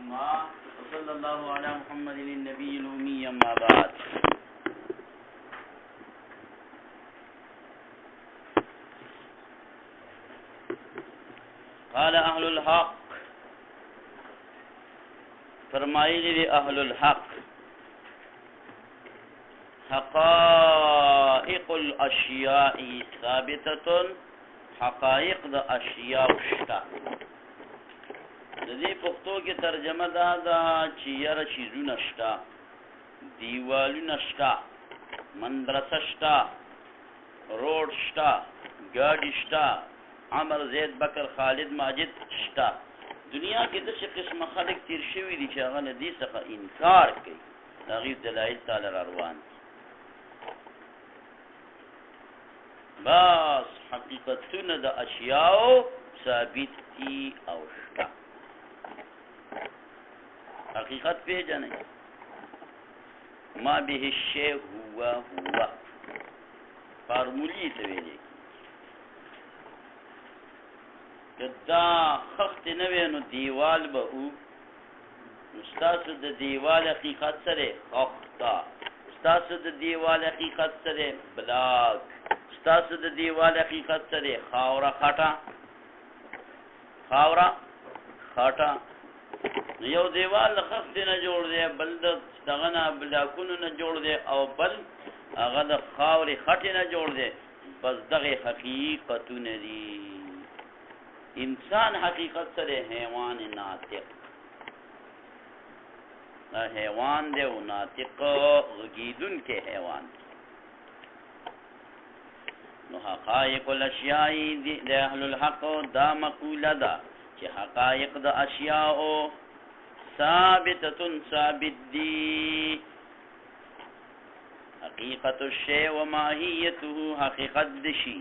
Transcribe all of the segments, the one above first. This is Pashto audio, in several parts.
العظمى وصلى الله على محمد النبي الأمي أما بعد. قال أهل الحق، فرمایلی اهل الحق، حقائق الاشیاء ثابتة، حقائق د اشیاء شتا. د دې پښتو کې ترجمه دا چې یاره شیزونه شتا، دیوالونه شتا، مدرسه شتا، روډ شتا، ګاډي شتا، عمر زید بکر خالد ماجد شتا. دنیا کې د څه قسمه خلک تیر شوي دي چې هغه له دې څخه انکار کوي، د هغې دلایل تعالی را روان دي. بس حقیقتونه د اشیاء ثابت دي او شته. حقیقت پیژنئ، ما به الشیء هو فارمولی ته ویلې که دا خخت نه وی نو دیوال به او، نو ستاسو د دیوال حقیقت سره خخته، ستاسو د دیوال حقیقت سره بلاک، ستاسو د دیوال حقیقت سره خاوره خټه، خاوره خټه. نو یو دیوال د خخت نه جوړ دی، بل د دغه نه بلاکونو نه جوړ دی، او بل هغه د خاورې خټې نه جوړ دی. بس دغه حقیقتونه دي. انسان حقیقت سره حیوان ناطق، دا حیوان دی او ناطق غږیدون کې حیوان دی. نو حقائق الاشیاء د اهل الحق دا مقوله ده چې حقائق د اشیاء ثابتة ثابت دی. حقیقت الشیء و ماهیته حقیقت دشی،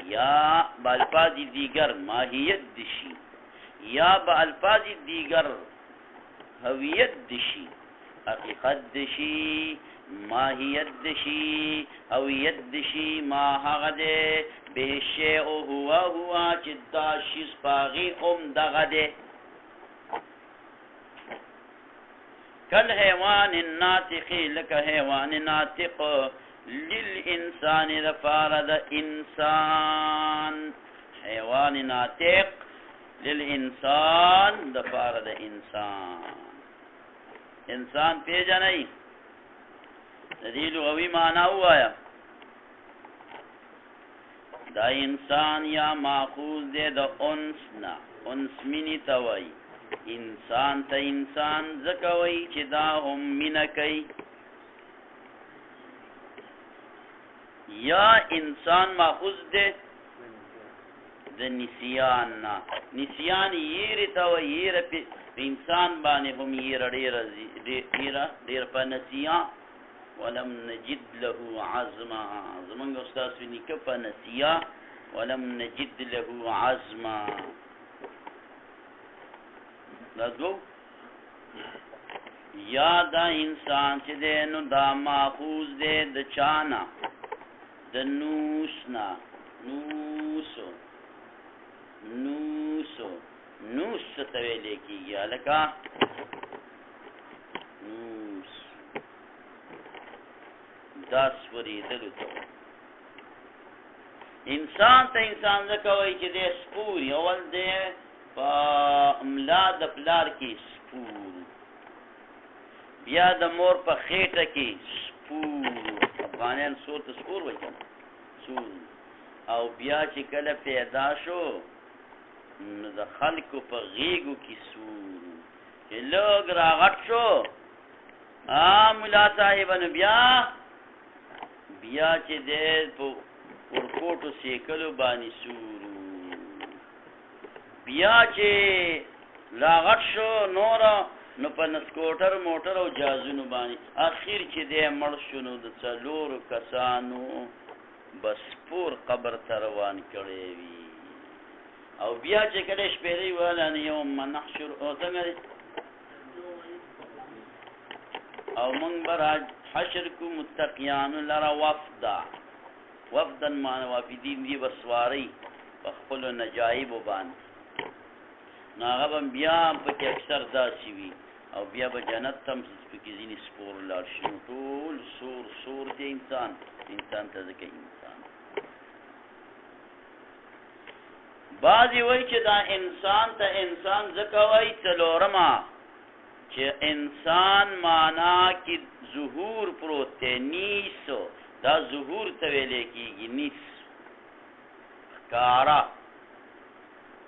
یا بالفاظ دیگر ماهیت دشی، یا بالفاظ دیگر هویت دشی. حقیقت دشی، ماهیت دشی، هویت دشی. ما هغه ده به شیء هو چې دا شیز پاغي دغه ده. کل حیوان الناطق، لکه حیوان ناطق، للانسان دفار د انسان. حیوان ناطق للانسان دفار د انسان. انسان پیژنئ، د دې لغوي معنا ووایا. دا انسان یا ماخوذ دی د انس نه، انس مینې ته وایي. انسان ته انسان ځکه وایي چې دا هم مینه کوي. یا انسان ماخوذ دی د نسیان نه، نسیان یېرې ته وایي. یېره په انسان باندې هم یېره ډېره په نسیا. ولم نجد له عزما، زمونږ استاد نیکه په نسیا ولم نجد له عزما. دا دو. یا دا انسان چې دی نو دا ماخوذ دی د چانا، د نوس نه. نوسو نوسو نوس څه ته ویلې کېږي هلکه؟ نوس دا سورېدلو ته. انسان ته انسان ځکه وایي چې دی سپور، اول دی په املا د پلار کې سپور، بیا د مور په خېټه کې سپور، افغانیان سور ته سپور وایي که نه، سور. او بیا چې کله پیدا شو نو د خلکو په غېږو کې سور، چې لږ راغټ شو ملا صاحبه، نو بیا چې دی په ورکوټو سیکلو باندې سور. بیا چې لاغټ شو نور نو په نسکوټر موټر او جازونو باندې. اخر چې دی مړ شو نو د 4 کسانو بس پور قبر ته روان کړی وي. او بیا چې کله شپېلۍ ویله نو یوم نحشر څنګه دی، او موږ به حشر کو متقیانو لره وفدا. وفدن معنی وافدین دی بسواری په خپلو نجایبو باندې. نو هغه به بیا پکې اکثر داسې وي او بیا به جنت ته هم پکې ځینې سپور لاړ شي نو ټول سور دی انسان ته ځکه انسان بعضې وایي چې دا انسان ته انسان ځکه وایي څلورمه چې انسان معنا کې ظهور پروت دی نیس دا ظهور ته ویلی کېږي نیس ښکاره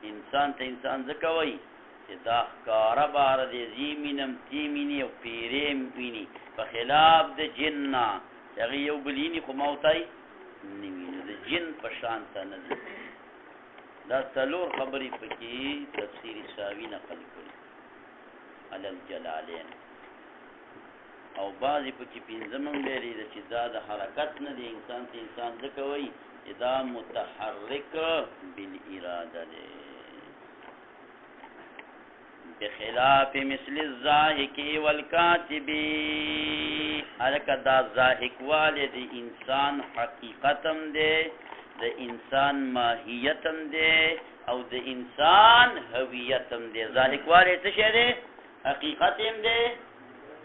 انسان ته انسان ځکه وایي چې دا ښکاره باره دی زی مینم تی مینې او پیرې ویني په خلاف د جن نه هغې یو بل ویني خو ما ورته نه ویني د جن په شان ته نه دی دا څلور خبرې پکې تفسیر ساوي نقل کړي علی الجلالین او بعضې پکې پنځم هم ویلي ده چې دا د حرکت نه دی انسان ته انسان ځکه وایي چې دا متحرک بالاراده دی بخلاف مثل الزاهق والکاتب هلکه دا زاهق والی د انسان حقیقتم دی د انسان ماهیتم دی او د انسان هویتم دی زاهق والی څه شی دی حقیقت هم دی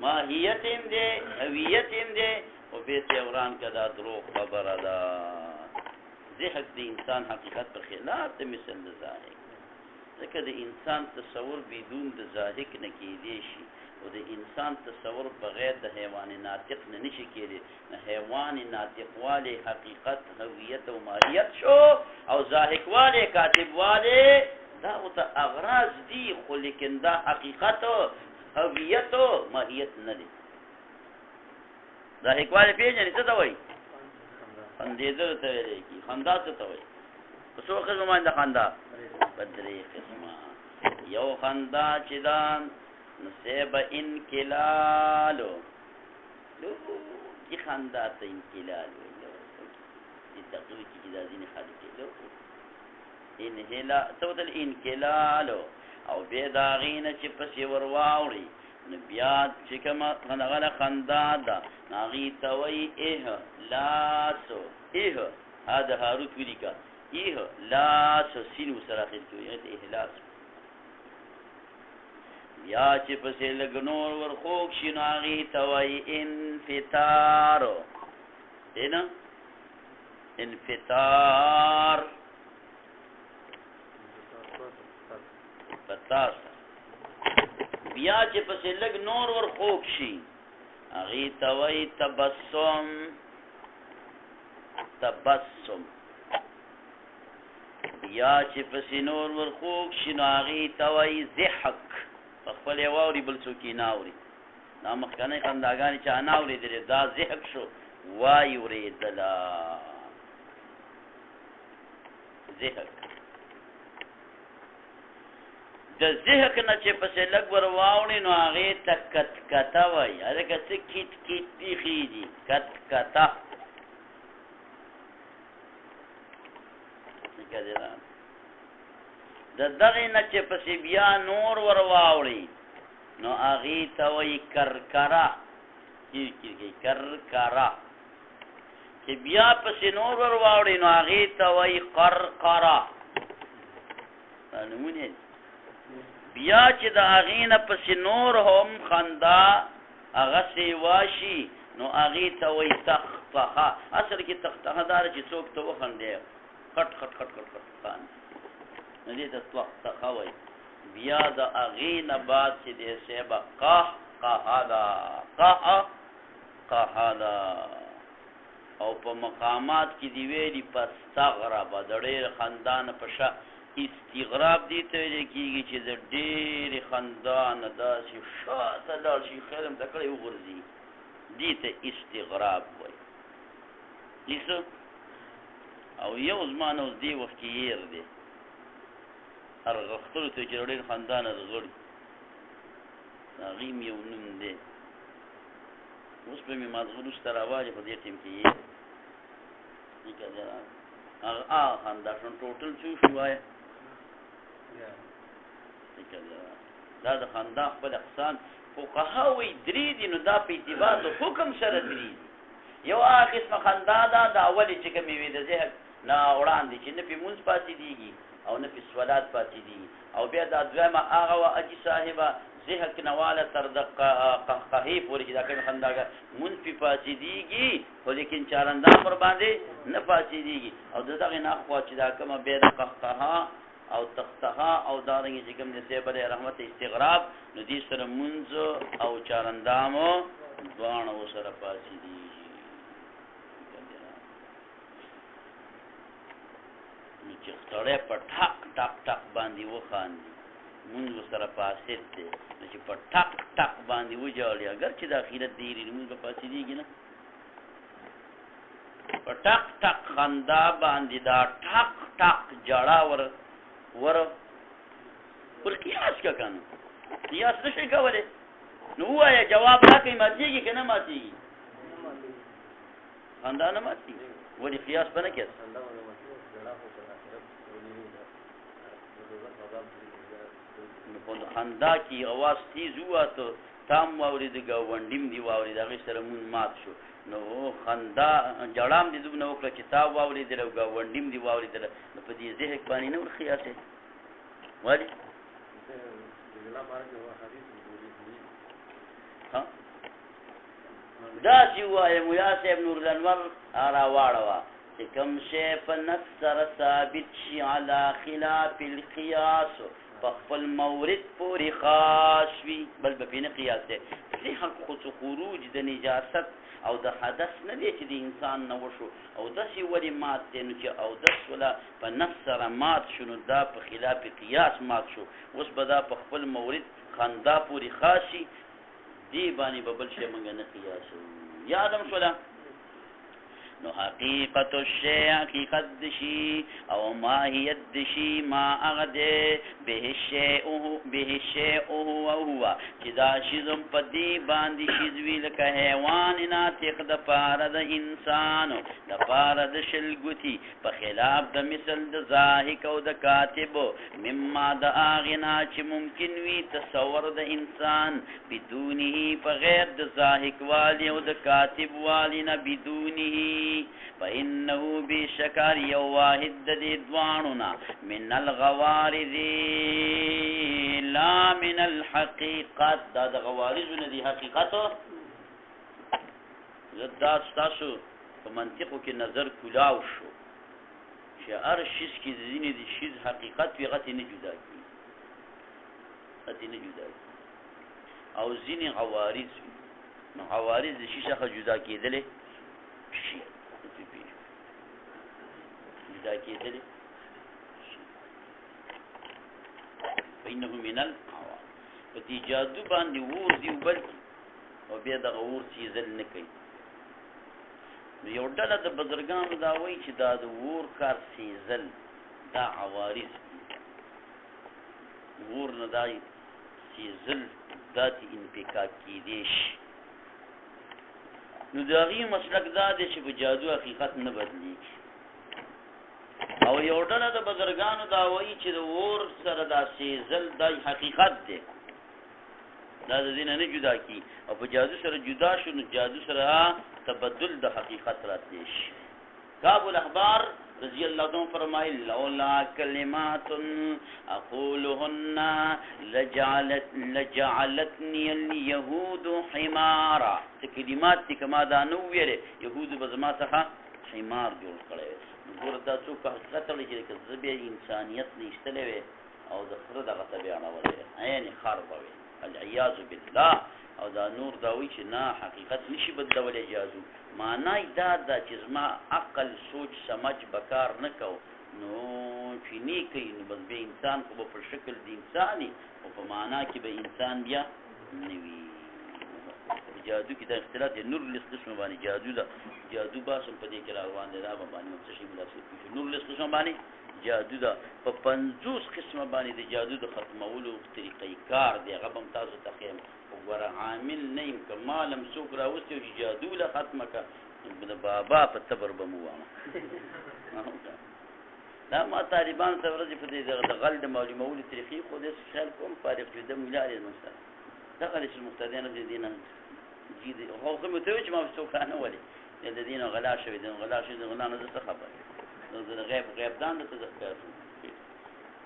ماهیت هم دی هویت هم دی او بیت وران که دا دروغ خبره ده زهق د انسان حقیقت پر خلاف د مثل د زاهق ځکه د انسان تصور بدون د زاهق نه کیدی شي او د انسان تصور بغیر د حیوان ناطق نه نشي کېدی نه حیوان ناطق والی حقیقت هویت او ماهیت شو او زاهق والی کاتب والی دا ورته اغراض دي خو لیکن دا حقیقت هویت او ماهیت نه دی زاهق والی پېژنې څه ته وایي خندېدلو ته ویلی کېږي خندا څه ته وایي په څو قسمه باندې خندا په درې قسمه یو خندا چې دا نصیب انکلالو کی خندا ته انکلالو دې تقوی چې دا ځینې خلک کېدو انهلا توتل انکلالو او بیا د هغې نه چې پسې ور واوړي نو بیا چې کومه هغه خندا ده نو هغې ته وایي اهلاسو ها د هاروت ولیکه اهلاسو سین ورسره اخر کړي اهلاس بیا چې پسې لږ نور ور خوږ شي نو هغې ته وایي انفطارو دی نه انفطار پتاسه بیا چې پسې لږ نور ور خوږ شي هغې ته وایي تبسم بیا چې پسې نور ور خوږ شي نو هغې ته وایي ضحک په خپل یې واوري بل څوک یې نه اوري دا مخکنۍ خنداګانې چا نه اورېدلې دا ضحک شو وایي اورېدله ضحک د ضحک نه چې پسې لږ ور واوړي نو هغې ته کتکته وایي هلکه څه کیټ کیټ پیښې دي کتکته د دغې نه چې پسې بیا نور ور واوړي نو هغې ته وایي کرکره کرکره چې بیا پسې نور ور واوړي نو هغې ته وایي قرقره نمونې بیا چې د هغې نه پسې نور هم خندا هغسې واشي نو هغې ته وایي تختخه اصل کې تختخه داره چې څوک ته وخندې خټ خټ خټ خټ خټ خاندي نو دې ته تختخه وایي بیا د هغې نه بعد چې دی صحبه قهقه ده او په مقامات کې دی ویلي پستغربه د ډېر خندا نه په شا استغراب دې ته ویل کېږي چې د ډېرې خندا نه داسې شاته لاړ شي خیر هم ته کړی وغورځي دې ته استغراب وایي لیسه او یو زما نه اوس دې وخت کې یېر دی هر غښتلو ته چې ډېر خندا نه غړي هغې م یو نوم دی اوس به مې مازغه وروسته راواجې په دې ټیم کې یې هغه خندا شون ټوټل څو شو وایه دا د خندا خپل اقسام فقها وایي درې دي نو دا په اعتبار د حکم سره درې دي یو هغه قسمه خندا ده د اولې چې کومې وي د ذهن نه وړاندې چې نه پې مونځ پاتې دیږي او نه په سوالات پاتې دي او بیا دا دویمه هغه وه اجي صاحبه ذهک نواله تر د قهقهې پورې چې دا کوم خنداګه منفي پاتېدېږي خو لیکن چارندام ور باندې نه پاتېدېږي او د دغې نه خوا چې دا کومه بیا د قهقها او تختها او دارنګې چې کوم د صاحب علیه رحمت استغراب نو دې سره منځ او چارندامو دواړه ورسره پاتېدېږي نو چې سړی په ټک ټک ټک باندې وخاندي مونږ سره فاسد دی نو چې په ټک ټک باندې وجاړي اگر چې د اخرت دیري مونږ به فاسدېږي نه په ټک ټک خندا باندې دا ټک ټک جړه ور قیاس کا کنه قیاس نشي کولی نو وایه جواب راکړئ ماتېږي که نه ماتېږي خندا نه ماتېږي ولې قیاس به نه کېد خندا کی اواز تیز ہوا تو تام واورید گاونډیم دی واورید هغه سره مون مات شو نو خندا جړام دې دوب نو کړ چې تا واورید له گاونډیم دی واورید نو په دې ذهن باندې نو خیاته ولی ها دا چې وایي مولا صاحب نور الانوار را واړه چې کوم شی په نصر ثابت شي علی خلاف القياس فخفل مورد پوری خاص وی بل بپینه قیاس ده ځکه خلق خروج د نجاست او د حدث نه دی چې د انسان نه وشو او داسې ولې مات دی نو چې او دس ولا په نفس سره مات شنو دا په خلاف قیاس مات شو اوس به دا په خپل مورد خندا پوری خاصي دی باندې به بل شی موږ نه قیاس یادم شولا نو حقیقت الشیء حقیقت دشی او ماهیت دشی ما اغده به الشیء هو چې دا شیزم پدی باندې شیزوی لکه حیوان ناطق د پاره د انسان د پاره د شلګوتی په خلاف د مثل د ضاحک او د کاتب مما د اغنا چې ممکن وی تصور د انسان بدونه په غیر د ضاحک والی او د کاتب والی نه بدونه فإنه بشکر یو واحد د دې دوانونا من الغوارض لا من الحقیقت دا د غوارض نه دی حقیقت زدا تاسو په منطقو کې نظر کلاو شو چې هر شیز کې ځینې د شیز حقیقت وي غته نه جدا کی او ځینې غوارض نو غوارض د شي څخه جدا کېدلې شي جدا کېدلې فإنه من العوارض په دې جادو باندې ور دی بل او بیا د اور چیزل نه کوي نو یو ډله د بزرګانو دا وایي چې دا د اور کار سیزل دا عوارض ور نه دای سیزل ذاتي انفکاک کېدی شي نو دا غي مسلک دا دی چې په جادو حقیقت نه بدلیږي او یو ډله د بزرګانو دا وایي چې د اور سره دا سیزل دا حقیقت دی دا د دین نه جدا کی او په جادو سره جدا شو نو جادو سره تبدل د حقیقت راتلی شي کعب الاحبار رضی اللہ عنہ فرمائے لولا کلمات اقولهن لجعلتنی اليهود حمارا کلمات تی کما دا نو ویلې يهود بزما څخه حمار جوړ کړي ګور دا څوک حقیقت لري چې زبې انسانیت نشته وي او د خره دغه تبع نه ولې عین خربوي العیاذ بالله او دا نور دا وی چې نه حقیقت نشي بدلولې جازو معنی دا چې زما عقل سوچ سمجھ بکار نه کو نو چې نه کوي نو بس به انسان کو په شکل د انساني او په معنا کې به انسان بیا نوي جادو کې د اختلاط نور لسقسم باندې جادو دا جادو باسم په دې کې روان دي دا باندې څه شي ملاسي نور لسقسم باندې جادو دا په 50 قسمه باندې د جادو د ختمولو طریقې کار دی هغه هم تاسو تخیم وګوره عامل نیم کمالم څوک راوستي چې جادو له ختمه کا د بابا په تبر بموامه دا ما طالبان څو ورځې په دې د غل د معلومولو طریقې خو دې خیال کوم فارغ جدا ملاري مثلا دا غلط المقتدیان د دینه جدي هو کوم ته چې ما څوک نه ولي د دینه غلا شوی د غلا شوی د غلا نه څه خبره نو د غیب دان ته ځکه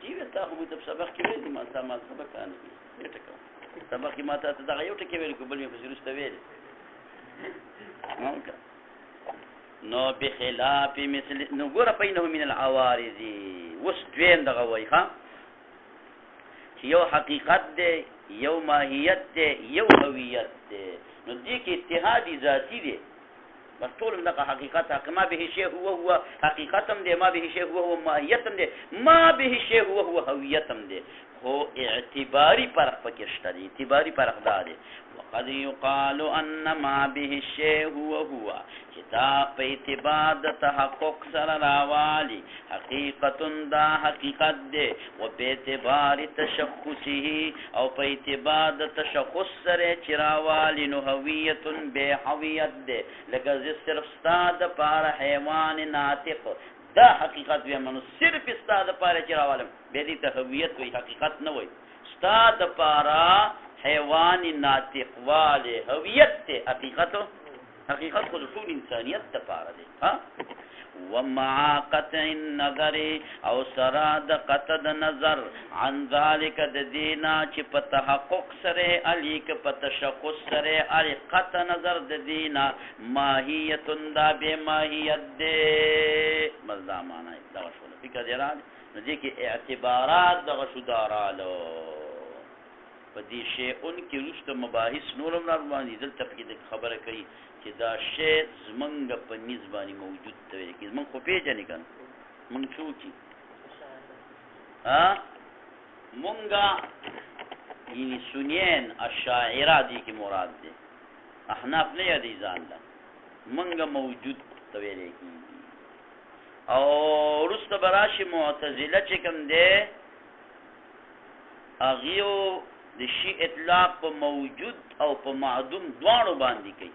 غلطي وي تا خو موږ ته سبق کې ویل ما تا ما سبق نه وي ټکو سبق کې ما ته دغه یو ټکی ویل کو بل یې خو وروسته ویل نو بخلاف مثل نو ګوره بینه من العوارض وس دویم دغه وای ښا چې یو حقیقت دی یو ماهیت دی یو هویت دی نو دې کې اتحادی ذاتی دی بس ټول دغه حقیقت حق ما به شی هو حقیقتم دی ما به شی هو ماهیتم دی ما به شی هو هویتم دی خو اعتباری فرق پکې شته دی اعتباری فرق دی وقد يقال ان ما به الشيء هو دا په اعتبار د تحقق سره راوالي حقیقت دا حقیقت دی او په اعتبار تشخصه او په اعتبار د تشخص سره چې راوالي نو هویت به هویت دی لکه زه صرف ستاد پر حیوان ناطق دا حقیقت وي منو صرف ستاد پر چې راوالم به دې ته هویت وي حقیقت نه وي ستاد پر حیوان ناطق والے هویت ته حقیقت خود ټول انسانیت ته پاره دی ها ومع قطع النظر او سرا د قطع د نظر عن ذلك د دینا چې په تحقق سره علی ک په تشخص سره علی قطع نظر د دینا ماهیت دا به ماهیت دی مزدا معنا دا شو فکر دی را دي کې اعتبارات د غشدارالو په دې شی اون کې رښت مباحث نورم را باندې دلته کې خبره کوي چې دا شی زمنګ په نسبانی موجود دی کې زمنګ خو پیژنې کنه مونږ شو کی مونږه یعنی سنین اشاعره دي کې مراد دي احناف نه یادې ځان لا مونږه موجود دی کې او رست براشي معتزله چې کوم دی اغیو د شی اطلاق په موجود او په معدوم دواړو باندې کوي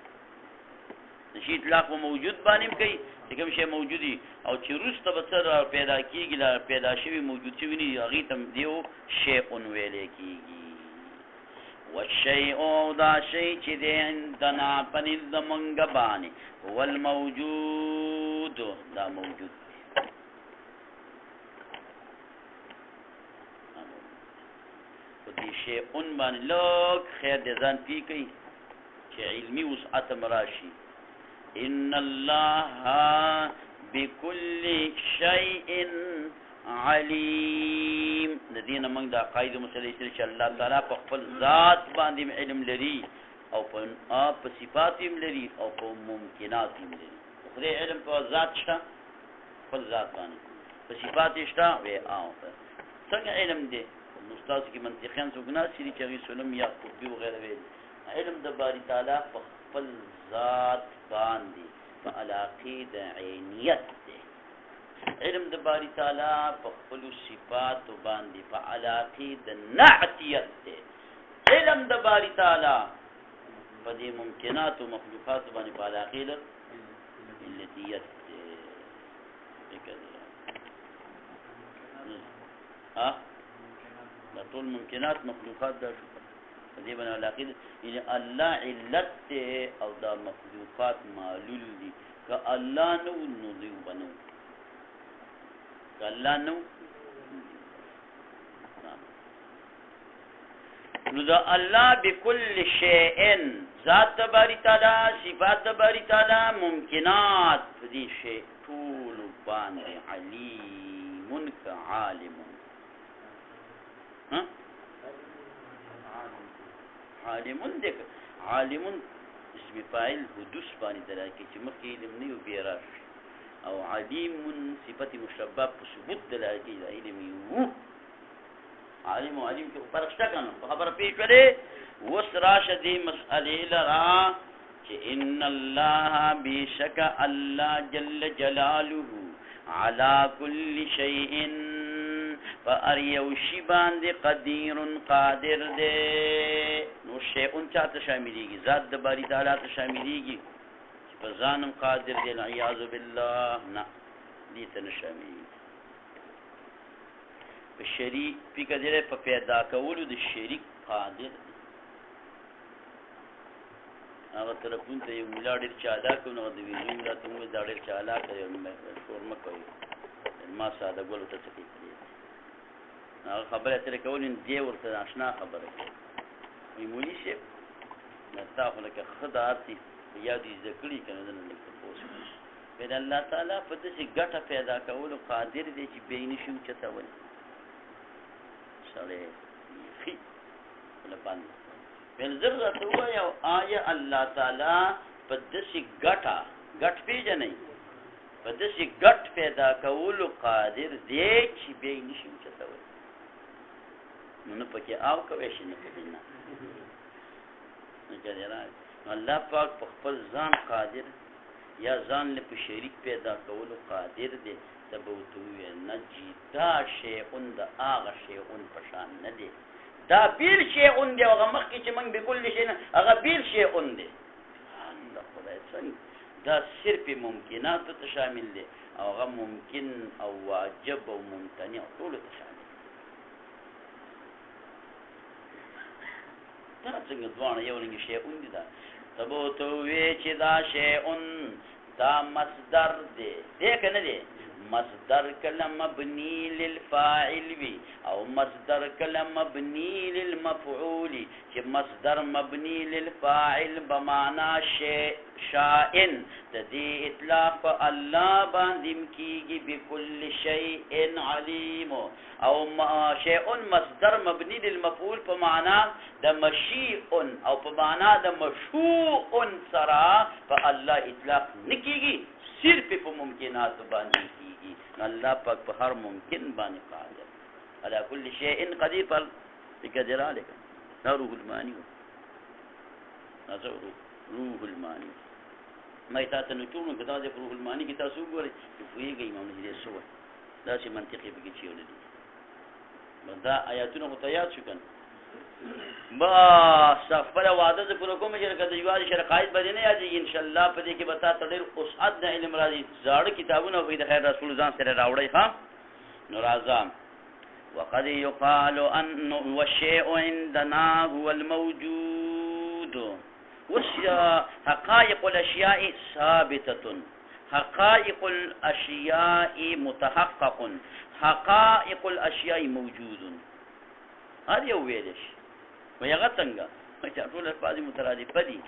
د شی اطلاق په موجود باندې کوي چې کوم شی موجودي او چې روسته به سره پیدا کیږي لا پیدا شوی موجود شوی نه هغه تم دیو شی اون ویلې کیږي والشیء دا شی چې د عندنا پنځ د منګ باندې هو الموجود دا موجود شی اون باندې لوک خیر د ځان پی کوي چې علمی وسعت مراشي ان الله بكل شيء علیم د دین موږ د قاعده مسلې چې الله تعالی په خپل ذات باندې علم لري او په صفات هم لري او په ممکنات هم لري خدای علم په ذات شته خپل ذات باندې په صفات شته وی او څنګه علم دی استاد کی منطقيان سګنا سری چې سلم یا قطبی وغیرہ ویل علم د باری تعالی په خپل ذات باندې په علاقه د عینیت دی علم د باری تعالی په خپل صفات باندې په علاقه د نعتیت دی علم د باری تعالی په دې ممکنات او مخلوقات باندې په علاقه د علتیت دی ها دا ټول ممکنات مخلوقات دا شو په دې باندې علاقه یعنی الله علت او دا مخلوقات معلول دي که الله نو دی بنو که الله نو نو دا الله بكل شيء ذات باری تعالی صفات باری تعالی ممکنات دې شی ټول باندې علیم كعالم عالمون دک عالمون اسم فاعل حدوث باندې دلالت چې مخکې علم نه یو بیراش او علیم صفت مشبہ په ثبوت دلالت کوي علم یو عالم او علیم کې فرق شته کنه خبره پیښلې وسراش دې مسئله لرا چې ان الله بشک الله جل جلاله على كل شيء فار یوشی باندې قدیر قادر دے نو شیء چاته شاملیږي ذات د باری تعالی ته شاملیږي چې په ځانم قادر دی العیاذ بالله نه دې ته نشاملیږي په شریک فکر په پیدا کولو د شریک قادر هغه طرفون ته یو ملاډر چاله کوي نو د ویژن دا ته مې دا ډېر چاله کوي شورم کوي ما ساده ګول ته څه کوي هغه خبره ترې کول دی ورته آشنا خبره وي مولي صاحب تا خو لکه ښه د ارتي یا دې زده کړي که نه دنه لږ تپوس بیا الله تعالی په داسې ګټه پیدا کولو قادر دی چې بیا یې نشي اوچتولی سړی ښي له باندې بل زر راته ووایه آیا الله تعالی په داسې ګټ پېژنئ په داسې ګټ پیدا کولو قادر دی چې بیا یې نشي اوچتولی نو نه پکې آو کوی شي نه پکې نه الله پاک په خپل ځان قادر یا ځان له په شریک پیدا کولو قادر دی ته به ورته ووایې نه جي دا شیئون د هغه شیئون په شان نه دی دا بیل شیئون دی هغه مخکې چې موږ بکل شی نه هغه بیل شیئون دی د خدای څنګه دا صرف ممکناتو ته شامل دی او هغه ممکن او واجب او ممتنع ټولو ته شامل دا څنګه دواړه یو رنګ شیئون دي دا ته به ورته ووایې چې دا شیئون دا مصدر دی دی که نه دی مصدر کله مبنی للفاعل وي او مصدر کله مبنی للمفعول چې مصدر مبنی للفاعل بمعنا شائن د دې اطلاق په الله باندې کیږي بكل شيء علیم او شیء مصدر مبنی للمفعول په معنا د مشیء او په معنا د مشوء سره په الله اطلاق نکیږي صرف په ممکنات باندې کیږي الله پاک په هر ممکن باندې قادر على كل شيء قدير پر بقدر عليك روح المانی روح المانی ما تاسو نو ټول کدا د روح المانی کی تاسو ګورئ چې فویږي امام دې سو دا چې منطقي به کې چیول دي دا آیاتونه مو تیار شو کنه با خپل وعده ز پوره کوم چې کده یوازې شرقایت باندې نه یادي ان شاء الله په دې کې بتا تدیر اوسعد د علم راځي زاړه کتابونه به د خیر رسول ځان سره راوړی ها نور اعظم وقد يقال ان والشيء عندنا هو الموجود حقائق الاشياء ثابته حقائق الاشياء متحقق حقائق الاشياء موجود هر یو ویلش ویغه څنګه چې ټول الفاظ مترادفه دي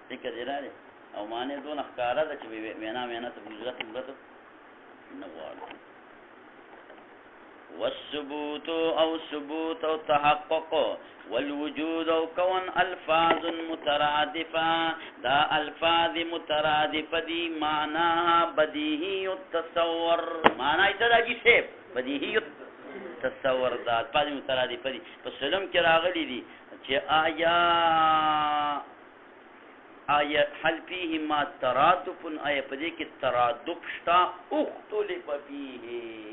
څنګه دی راځي او معنی دون ښکارا ده چې وینا ته وجود نه غواړي والثبوت او ثبوت او تحقق والوجود او كون الفاظ مترادفه دا الفاظ مترادفه دي معناها بديهي التصور معنی ته راځي څه بديهي تصور دا الفاظ مترادفه دي په سلم کې راغلي دي چې آیا حل فيه ما ترادف آیا په دې کې ترادف شتا اختلف فيه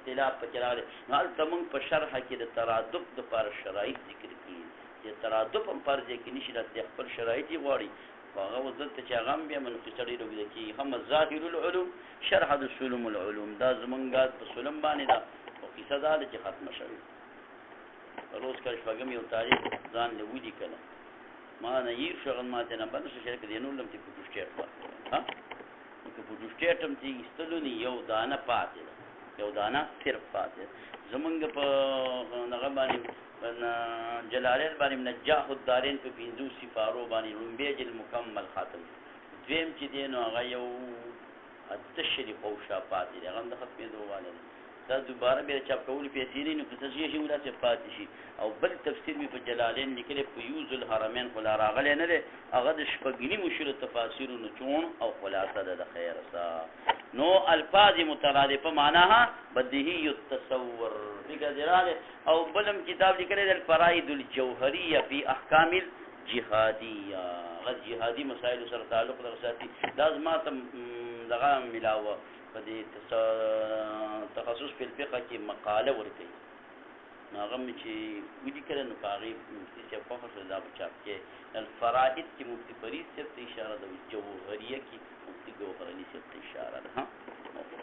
اختلاف پکې راغلی نو هلته موږ په شرح کې د ترادف دپاره شرایط ذکر کړي چې ترادف هم فرض کې نشي راځي خپل شرایط یې غواړي خو هغه اوس دلته چې هغه هم بیا منفي سړی روږده کېږي هم ظاهر العلوم شرح د سلم العلوم دا زمونږ په سلم باندې ده خو قصه دا ده چې ختمه شوې روز کله شپږم یو تاریخ ځان له ودي کله ما نه یې شغل ماته نه بل څه شرکت یې نور لم چې فوټوسټیټ ها که فوټوسټیټ هم چې استلو نه یو دانه پاتې یو دانه صرف پاتې زمونږ په هغه باندې جلالین باندې نجاح الدارین په 50 سفارو باندې لومبیج المکمل خاتم دویم چې دی نو هغه یو اتشری قوشا پاتې هغه د ختمې دوه دا دوباره بیا چاپ کول پیسې نه په تسجیل شي ولا څه پاتې شي او بل تفسیر می په جلالین لیکل په یوز الحرمین خلا راغلی نه دی هغه د شپږنی مشهور تفاسیر نو چون او خلاصه ده د خیر سا نو الفاظ مترادفه معناها بدیهی التصور بګذراله او بلم کتاب لیکل د الفرائد الجوهریه فی احکام الجهادیه غد جهادي مسائل سره تعلق درساتي لازم ما دغه ملاوه په دې تخصص په فقه کې مقاله ورکړي هغه چې ودی کړه نو هغه چې په خاصه دا چاپ کې الفرائد کې مفتی فرید څه اشاره ده جوهریه کې مفتی جوهری څه اشاره ده ها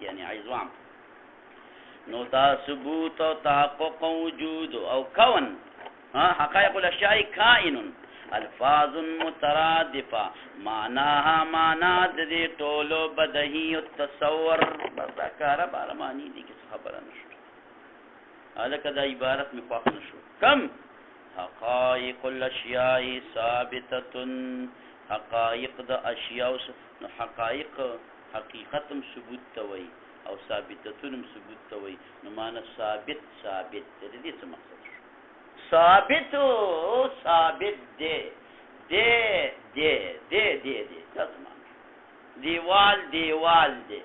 یعنی عايزوام نو دا ثبوت او تحقق وجود او کون حقائق الاشیاء کائن الفاظ مترادفه معناها معنات دې ټولو بدهی التصور بذکر بار معنی دي کې خبره نشته هلکه دا عبارت مې خوښ نه شو کم حقایق الاشیاء ثابتة حقایق د اشیاء نو حقایق حقیقتم ثبوت ته وایي او ثابتتون ثبوت ته وایي نو معنی ثابت ثابت د دې څه مقصد شو ثابت دی دا څه معنی دیوال دی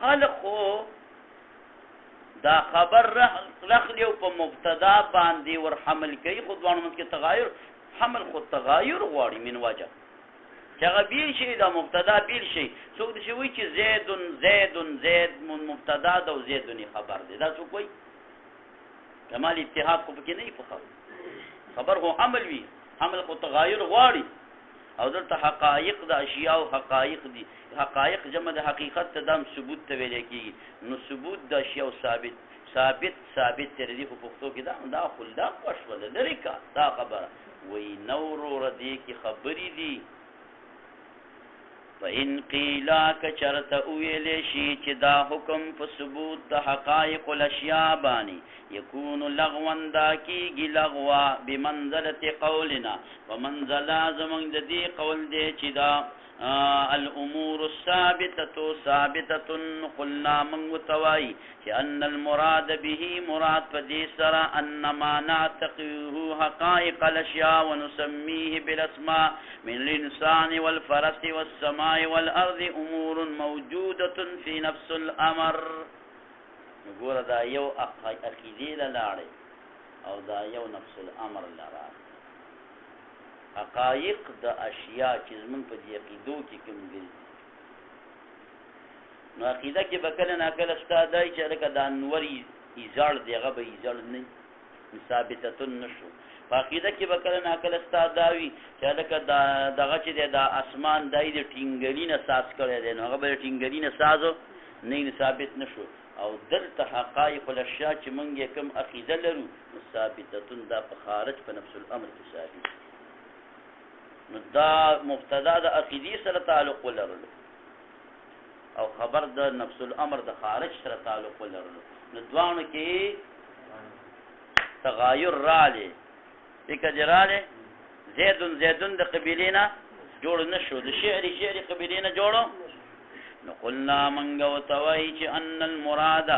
خلقو دا خبر رخلی او په مبتدا باندې ور حمل کوي خو دوانو منځ کې تغایر حمل خو تغایر غواړي من وجه چې هغه بیل شي دا مبتدا بیل شي څوک دې وایي چې زید مبتدا دا او زیدونی خبر دی دا څوک وایي کمال اتحاد خو پکې نه په خبر هو حمل وي حمل خو تغایر غواړي او دلته حقایق د اشیاء او حقایق دي حقایق جمع د حقیقت ته دام ثبوت ته ویل کېږي نو ثبوت د اشیاء ثابت تر دې په پښتو کې دا خلدا خوشوله لري کا دا خبره وای نور ردی کی خبرې دي فإن قیل کچرته ویل شي چې دا حکم په ثبوت د حقایق الاشیاء باندې یکون لغوا دا کیږي لغوا بمنزله قولنا ومنزله زمون د دې قول دی چې دا الامور ثابته قلنا من متوای چې ان المراد به مراد فدي سرا ان ما نعتقده حقائق الاشياء ونسميه بالاسماء من الانسان والفرس والسماء والارض امور موجوده في نفس الامر وګوره دا یو عقیده لاړې او دا یو نفس الامر لاړې حقایق د اشیاء چې زمون په دې عقیدو کې کوم ګرځي نو عقیده کې به کله نه کله ستادای چې لکه د انوري ایزاړ دیغه به ایزاړ نه ثابتتون نشو په عقیده کې به کله نه کله ستاداوي چې لکه دغه چې د اسمان دای د ټینګلی نه ساز کړی دی نو هغه به ټینګلی نه سازو نه ثابت نشو او دلته حقایق الاشیاء چې مونږ کوم عقیده لرو ثابتتون دا په خارج په نفس الامر کې ثابت نو دا مبتدا د عقیدی سره تعلق ولرلو او خبر د نفس الامر د خارج سره تعلق ولرلو نو دوانو کې تغایر رااله دغه جراله زیدون د قبیلینا جوړ نشو د شعر قبیلینا جوړو نو قلنا منغو توای چې ان المراد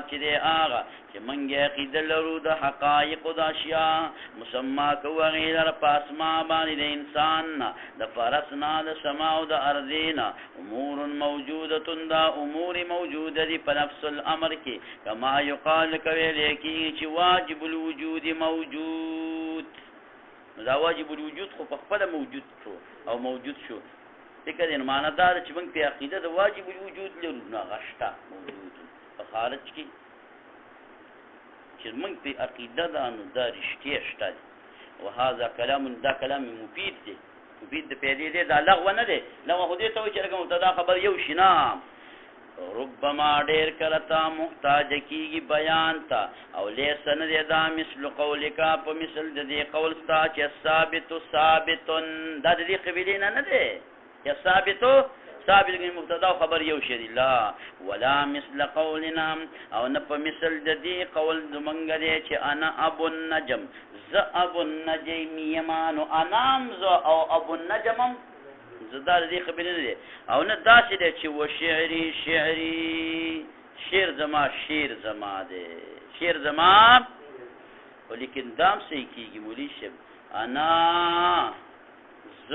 چې دی هغه چې منګه عقیده لرو د حقایق د اشیاء مسما کو غیر پاسما باندې د انسان د فرسنا د سما او د ارضینا امور موجوده دا امور موجوده دي په نفس الامر کې کما یقال کوي لیکي چې واجب الوجود موجود دا واجب الوجود خو په خپل موجود شو او موجود شو دغه د معنا دا چې موږ په عقیده د واجب الوجود لرو نه غشتا موجود په خارج کې چې موږ په عقیده دا نو دا رښتیا شته او هاذا کلام دا کلام مفید دی مفید په دې دی دا لغوه نه دی لغوه خو دې ته وایي چې هغه مبتدا خبر یو شینا ربما ډیر کرتا محتاج کیږي بیان تا او لیسن دې دا مثل قولک په مثل دې قول ستا چې ثابتن دا دې قبیلین نه دی یا ثابت مبتدا خبر یو شی لا ولا مثل قولنا او نه په مثل د دې قول زمونږ دی چې انا ابو النجم ز ابو النجم یمانو انام ز او ابو النجم زدا دې قبیله دی او نه داسې دی چې و شعری شعر زما دی شعر زما ولیکن دام صحیح کیږي مولی شب انا ز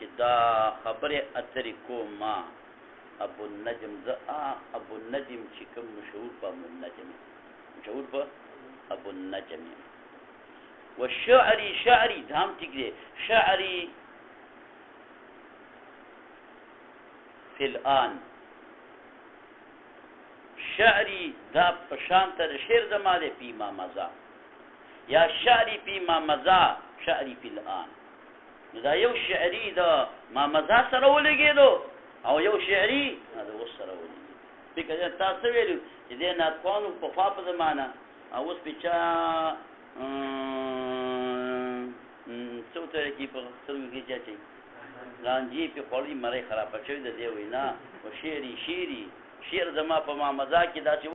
چې دا خبره اترې کوما ابو النجم ابو النجم چې کوم مشهور په ابو النجم والشعري دام تګي شعري فی الان شعري دا په شان تر شعر زما دی پیما مزا یا شعري پیما مزا شعري فی الان دا یو شعري دا ما مزا سره ولګېدو او یو شعري دا اوس سره ولګېدو فکر تاسو ویلو چې دې نه قانون په فاپ زمانہ او اوس پچا څوته کې په څلور کې چي لانجی په خوري مړی خراب شوی د دی وینا او شعر زما په ما مزا کې دا چې